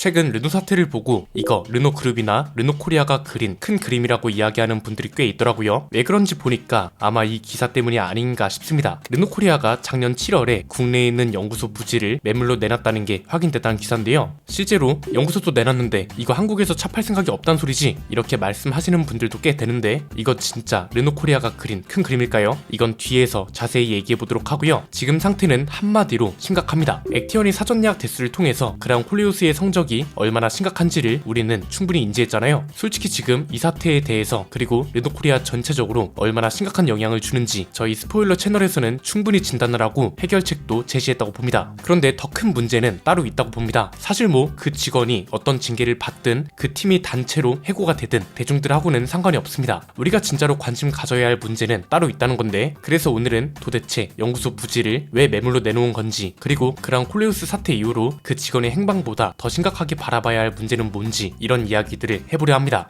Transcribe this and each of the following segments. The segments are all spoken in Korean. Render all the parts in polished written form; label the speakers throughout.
Speaker 1: 최근 르노 사태를 보고 이거 르노그룹이나 르노코리아가 그린 큰 그림이라고 이야기하는 분들이 꽤 있더라고요. 왜 그런지 보니까 아마 이 기사 때문이 아닌가 싶습니다. 르노코리아가 작년 7월에 국내에 있는 연구소 부지를 매물로 내놨다는 게 확인됐다는 기사인데요. 실제로 연구소도 내놨는데 이거 한국에서 차 팔 생각이 없단 소리지? 이렇게 말씀하시는 분들도 꽤 되는데 이거 진짜 르노코리아가 그린 큰 그림일까요? 이건 뒤에서 자세히 얘기해보도록 하고요. 지금 상태는 한마디로 심각합니다. 액티언이 사전 예약 대수를 통해서 그라운 콜레우스의 성적이 얼마나 심각한지를 우리는 충분히 인지했잖아요. 솔직히 지금 이 사태에 대해서 그리고 르노코리아 전체적으로 얼마나 심각한 영향을 주는지 저희 스포일러 채널에서는 충분히 진단을 하고 해결책도 제시했다고 봅니다. 그런데 더 큰 문제는 따로 있다고 봅니다. 사실 뭐 그 직원이 어떤 징계를 받든 그 팀이 단체로 해고가 되든 대중들하고는 상관이 없습니다. 우리가 진짜로 관심 가져야 할 문제는 따로 있다는 건데, 그래서 오늘은 도대체 연구소 부지를 왜 매물로 내놓은 건지, 그리고 그라운 콜레우스 사태 이후로 그 직원의 행방보다 더 심각하게 바라봐야 할 문제는 뭔지, 이런 이야기들을 해보려 합니다.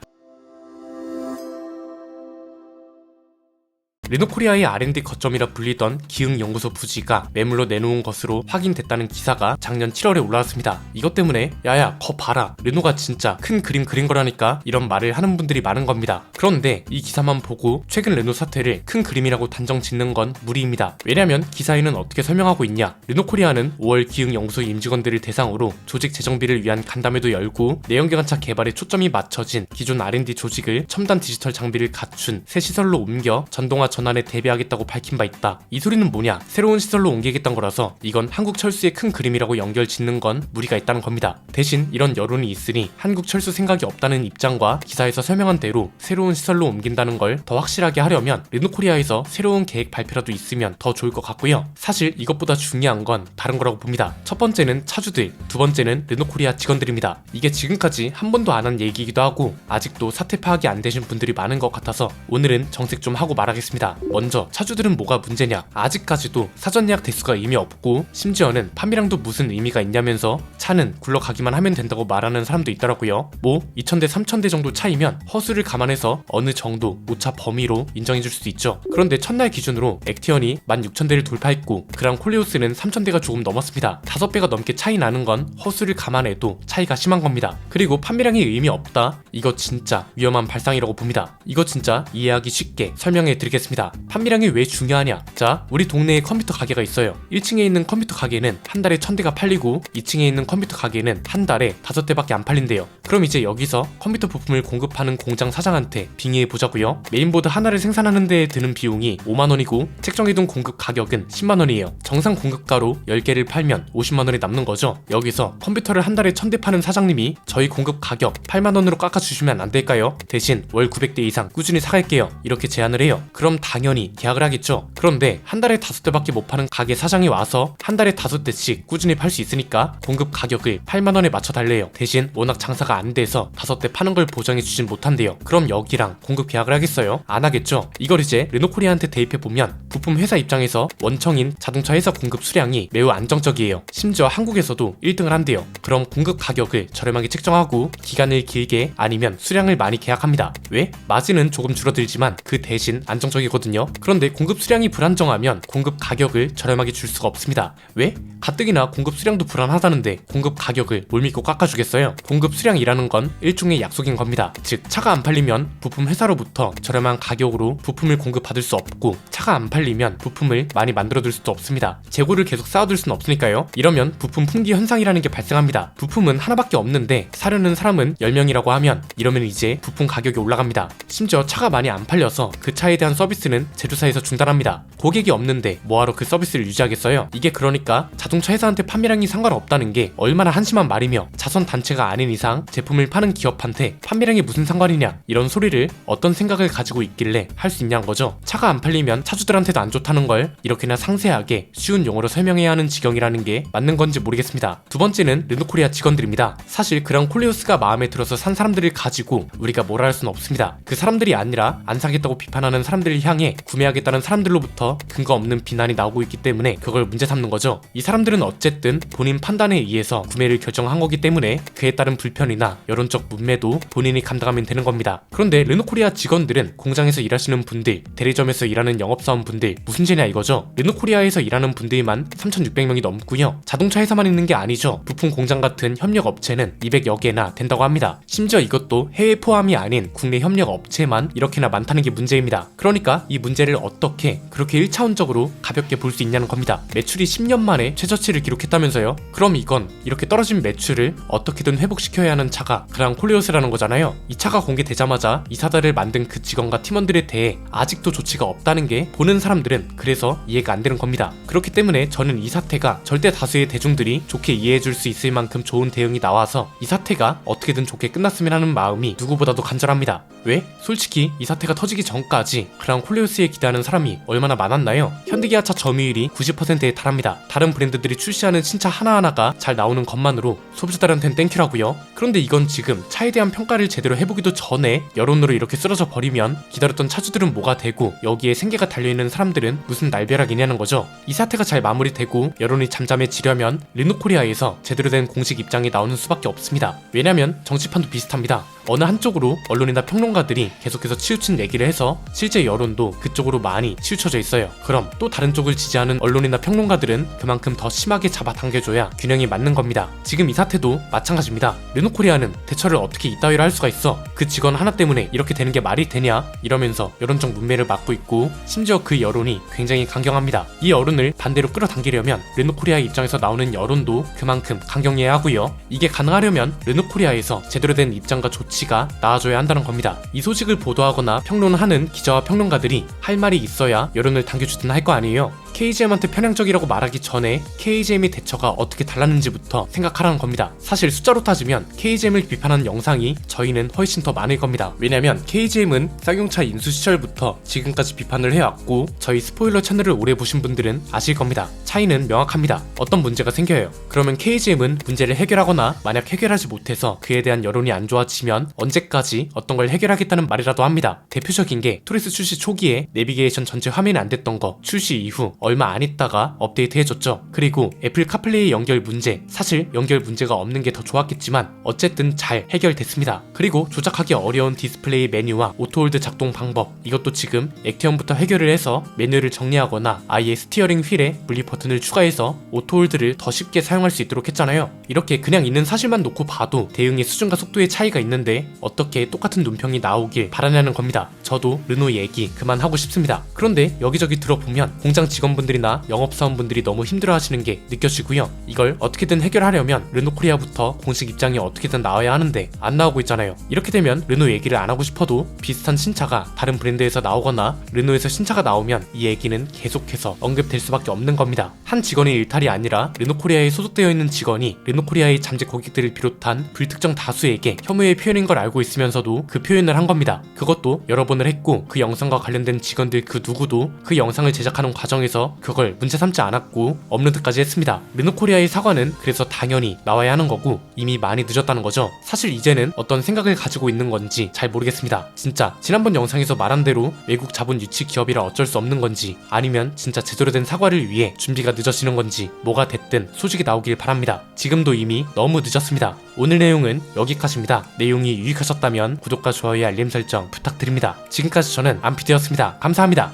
Speaker 1: 르노코리아의 R&D 거점이라 불리던 기흥연구소 부지가 매물로 내놓은 것으로 확인됐다는 기사가 작년 7월에 올라왔습니다. 이것 때문에 야야 거 봐라, 르노가 진짜 큰 그림 그린 거라니까, 이런 말을 하는 분들이 많은 겁니다. 그런데 이 기사만 보고 최근 르노 사태를 큰 그림이라고 단정 짓는 건 무리입니다. 왜냐면 기사에는 어떻게 설명하고 있냐. 르노코리아는 5월 기흥연구소 임직원들을 대상으로 조직 재정비를 위한 간담회도 열고 내연기관차 개발에 초점이 맞춰진 기존 R&D 조직을 첨단 디지털 장비를 갖춘 새 시설로 옮겨 전동화 전환에 대비하겠다고 밝힌 바 있다. 이 소리는 뭐냐? 새로운 시설로 옮기겠다는 거라서 이건 한국철수의 큰 그림이라고 연결 짓는 건 무리가 있다는 겁니다. 대신 이런 여론이 있으니 한국철수 생각이 없다는 입장과 기사에서 설명한 대로 새로운 시설로 옮긴다는 걸 더 확실하게 하려면 르노코리아에서 새로운 계획 발표라도 있으면 더 좋을 것 같고요. 사실 이것보다 중요한 건 다른 거라고 봅니다. 첫 번째는 차주들, 두 번째는 르노코리아 직원들입니다. 이게 지금까지 한 번도 안 한 얘기이기도 하고 아직도 사태 파악이 안 되신 분들이 많은 것 같아서 오늘은 정색 좀 하고 말하겠습니다. 먼저 차주들은 뭐가 문제냐. 아직까지도 사전 예약 대수가 의미 없고 심지어는 판매량도 무슨 의미가 있냐면서 차는 굴러가기만 하면 된다고 말하는 사람도 있더라고요. 뭐 2000대 3000대 정도 차이면 허수를 감안해서 어느 정도 오차 범위로 인정해줄 수도 있죠. 그런데 첫날 기준으로 액티언이 16,000대를 돌파했고 그라운 콜레우스는 3000대가 조금 넘었습니다. 5배가 넘게 차이 나는 건 허수를 감안해도 차이가 심한 겁니다. 그리고 판매량이 의미 없다? 이거 진짜 위험한 발상이라고 봅니다. 이거 진짜 이해하기 쉽게 설명해 드리겠습니다. 판매량이 왜 중요하냐? 자, 우리 동네에 컴퓨터 가게가 있어요. 1층에 있는 컴퓨터 가게는 한 달에 1000대가 팔리고 2층에 있는 컴퓨터 가게는 한 달에 5대밖에 안 팔린대요. 그럼 이제 여기서 컴퓨터 부품을 공급하는 공장 사장한테 빙의해 보자고요. 메인보드 하나를 생산하는 데에 드는 비용이 5만원이고 책정해둔 공급 가격은 10만원이에요. 정상 공급가로 10개를 팔면 50만원이 남는 거죠. 여기서 컴퓨터를 한 달에 1000대 파는 사장님이 저희 공급 가격 8만원으로 깎아주시면 안 될까요? 대신 월 900대 이상 꾸준히 사갈게요. 이렇게 제안을 해요. 그럼 당연히 계약을 하겠죠. 그런데 한 달에 5대밖에 못 파는 가게 사장이 와서 한 달에 5대씩 꾸준히 팔 수 있으니까 공급 가격을 8만원에 맞춰달래요. 대신 워낙 장사가 안 돼서 5대 파는 걸 보장해주진 못한대요. 그럼 여기랑 공급 계약을 하겠어요? 안 하겠죠. 이걸 이제 르노코리아한테 대입해보면 부품 회사 입장에서 원청인 자동차 회사 공급 수량이 매우 안정적이에요. 심지어 한국에서도 1등을 한대요. 그럼 공급 가격을 저렴하게 책정하고 기간을 길게 아니면 수량을 많이 계약합니다. 왜? 마진은 조금 줄어들지만 그 대신 안정적이거든요. 그런데 공급 수량이 불안정하면 공급 가격을 저렴하게 줄 수가 없습니다. 왜? 가뜩이나 공급 수량도 불안하다는데 공급 가격을 뭘 믿고 깎아주겠어요? 공급 수량이라는 건 일종의 약속인 겁니다. 즉 차가 안 팔리면 부품 회사로부터 저렴한 가격으로 부품을 공급받을 수 없고 차가 안 팔리면 부품을 많이 만들어둘 수도 없습니다. 재고를 계속 쌓아둘 수는 없으니까요. 이러면 부품 품귀 현상이라는 게 발생합니다. 부품은 하나밖에 없는데 사려는 사람은 10명이라고 하면 이러면 이제 부품 가격이 올라갑니다. 심지어 차가 많이 안 팔려서 그 차에 대한 서비스는 제조사에서 중단합니다. 고객이 없는데 뭐하러 그 서비스를 유지하겠어요? 이게 그러니까 자동차 회사한테 판매량이 상관없다는 게 얼마나 한심한 말이며 자선 단체가 아닌 이상 제품을 파는 기업한테 판매량이 무슨 상관이냐, 이런 소리를 어떤 생각을 가지고 있길래 할 수 있냐는 거죠. 차가 안 팔리면 차주들한테도 안 좋다는 걸 이렇게나 상세하게 쉬운 용어로 설명해야 하는 지경이라는 게 맞는 건지 모르겠습니다. 두 번째는 르노코리아 직원들입니다. 사실 그라운 콜레우스가 마음에 들어서 산 사람들을 가지고 우리가 뭐라 할 수는 없습니다. 그 사람들이 아니라 안 사겠다고 비판하는 사람들을 향해 구매하겠다는 사람들로부터 근거 없는 비난이 나오고 있기 때문에 그걸 문제 삼는 거죠. 이 사람들은 어쨌든 본인 판단에 의해서 구매를 결정한 거기 때문에 그에 따른 불편이나 언론이나 여론적 문매도 본인이 감당하면 되는 겁니다. 그런데 르노코리아 직원들은 공장에서 일하시는 분들, 대리점에서 일하는 영업사원분들 무슨 죄냐 이거죠. 르노코리아에서 일하는 분들만 3,600명이 넘고요. 자동차 회사만 있는 게 아니죠. 부품 공장 같은 협력 업체는 200여 개나 된다고 합니다. 심지어 이것도 해외 포함이 아닌 국내 협력 업체만 이렇게나 많다는 게 문제입니다. 그러니까 이 문제를 어떻게 그렇게 1차원적으로 가볍게 볼 수 있냐는 겁니다. 매출이 10년 만에 최저치를 기록했다면서요? 그럼 이건 이렇게 떨어진 매출을 어떻게든 회복시켜야 하는 차가 그랑 콜리오스라는 거잖아요. 이 차가 공개되자마자 이 사달을 만든 그 직원과 팀원들에 대해 아직도 조치가 없다는 게 보는 사람들은 그래서 이해가 안 되는 겁니다. 그렇기 때문에 저는 이 사태가 절대 다수의 대중들이 좋게 이해해줄 수 있을 만큼 좋은 대응이 나와서 이 사태가 어떻게든 좋게 끝났으면 하는 마음이 누구보다도 간절합니다. 왜? 솔직히 이 사태가 터지기 전까지 크라운 콜리오스에 기대하는 사람이 얼마나 많았나요? 현대기아차 점유율이 90%에 달합니다. 다른 브랜드들이 출시하는 신차 하나하나가 잘 나오는 것만으로 소비자들한테는 땡큐라고요. 그런데 이건 지금 차에 대한 평가를 제대로 해보기도 전에 여론으로 이렇게 쓰러져 버리면 기다렸던 차주들은 뭐가 되고 여기에 생계가 달려있는 사람들은 무슨 날벼락이냐는 거죠. 이 사태가 잘 마무리되고 여론이 잠잠해지려면 르노코리아에서 제대로 된 공식 입장이 나오는 수밖에 없습니다. 왜냐면 정치판도 비슷합니다. 어느 한쪽으로 언론이나 평론가들이 계속해서 치우친 얘기를 해서 실제 여론도 그쪽으로 많이 치우쳐져 있어요. 그럼 또 다른 쪽을 지지하는 언론이나 평론가들은 그만큼 더 심하게 잡아당겨줘야 균형이 맞는 겁니다. 지금 이 사태도 마찬가지입니다. 르노코리아는 대처를 어떻게 이따위로 할 수가 있어? 그 직원 하나 때문에 이렇게 되는 게 말이 되냐? 이러면서 여론적 문매를 막고 있고 심지어 그 여론이 굉장히 강경합니다. 이 여론을 반대로 끌어당기려면 르노코리아 입장에서 나오는 여론도 그만큼 강경해야 하고요. 이게 가능하려면 르노코리아에서 제대로 된 입장과 조치가 나와줘야 한다는 겁니다. 이 소식을 보도하거나 평론하는 기자와 평론가들이 할 말이 있어야 여론을 당겨주든 할 거 아니에요. KGM한테 편향적이라고 말하기 전에 KGM의 대처가 어떻게 달랐는지부터 생각하라는 겁니다. 사실 숫자로 따지면 KGM을 비판하는 영상이 저희는 훨씬 더 많을 겁니다. 왜냐면 KGM은 쌍용차 인수 시절부터 지금까지 비판을 해왔고 저희 스포일러 채널을 오래 보신 분들은 아실 겁니다. 차이는 명확합니다. 어떤 문제가 생겨요. 그러면 KGM은 문제를 해결하거나 만약 해결하지 못해서 그에 대한 여론이 안 좋아지면 언제까지 어떤 걸 해결하겠다는 말이라도 합니다. 대표적인 게 토레스 출시 초기에 내비게이션 전체 화면이 안 됐던 거 출시 이후 얼마 안 있다가 업데이트 해줬죠. 그리고 애플 카플레이 연결 문제, 사실 연결 문제가 없는 게 더 좋았겠지만 어쨌든 잘 해결됐습니다. 그리고 조작하기 어려운 디스플레이 메뉴와 오토홀드 작동 방법, 이것도 지금 액티언부터 해결을 해서 메뉴를 정리하거나 아예 스티어링 휠에 분리 버튼을 추가해서 오토홀드를 더 쉽게 사용할 수 있도록 했잖아요. 이렇게 그냥 있는 사실만 놓고 봐도 대응의 수준과 속도의 차이가 있는데 어떻게 똑같은 논평이 나오길 바라냐는 겁니다. 저도 르노 얘기 그만하고 싶습니다. 그런데 여기저기 들어보면 공장 직원분들이나 영업사원분들이 너무 힘들어하시는 게 느껴지고요. 이걸 어떻게든 해결하려면 르노코리아부터 공식 입장이 어떻게든 나와야 하는데 안 나오고 있잖아요. 이렇게 되면 르노 얘기를 안 하고 싶어도 비슷한 신차가 다른 브랜드에서 나오거나 르노에서 신차가 나오면 이 얘기는 계속해서 언급될 수밖에 없는 겁니다. 한 직원의 일탈이 아니라 르노코리아에 소속되어 있는 직원이 르노코리아의 잠재 고객들을 비롯한 불특정 다수에게 혐오의 표현인 걸 알고 있으면서도 그 표현을 한 겁니다. 그것도 여러 번을 했고 그 영상과 관련된 직원들 그 누구도 그 영상을 제작하는 과정에서 그걸 문제 삼지 않았고 업로드까지 했습니다. 르노코리아의 사과는 그래서 당연히 나와야 하는 거고 이미 많이 늦었다는 거죠. 사실 이제는 어떤 생각을 가지고 있는 건지 잘 모르겠습니다. 진짜 지난번 영상에서 말한 대로 외국 자본 유치 기업이라 어쩔 수 없는 건지 아니면 진짜 제대로 된 사과를 위해 준비가 늦어지는 건지 뭐가 됐든 소식이 나오길 바랍니다. 지금도 이미 너무 늦었습니다. 오늘 내용은 여기까지입니다. 내용이 유익하셨다면 구독과 좋아요 알림 설정 부탁드립니다. 지금까지 저는 안피디였습니다. 감사합니다.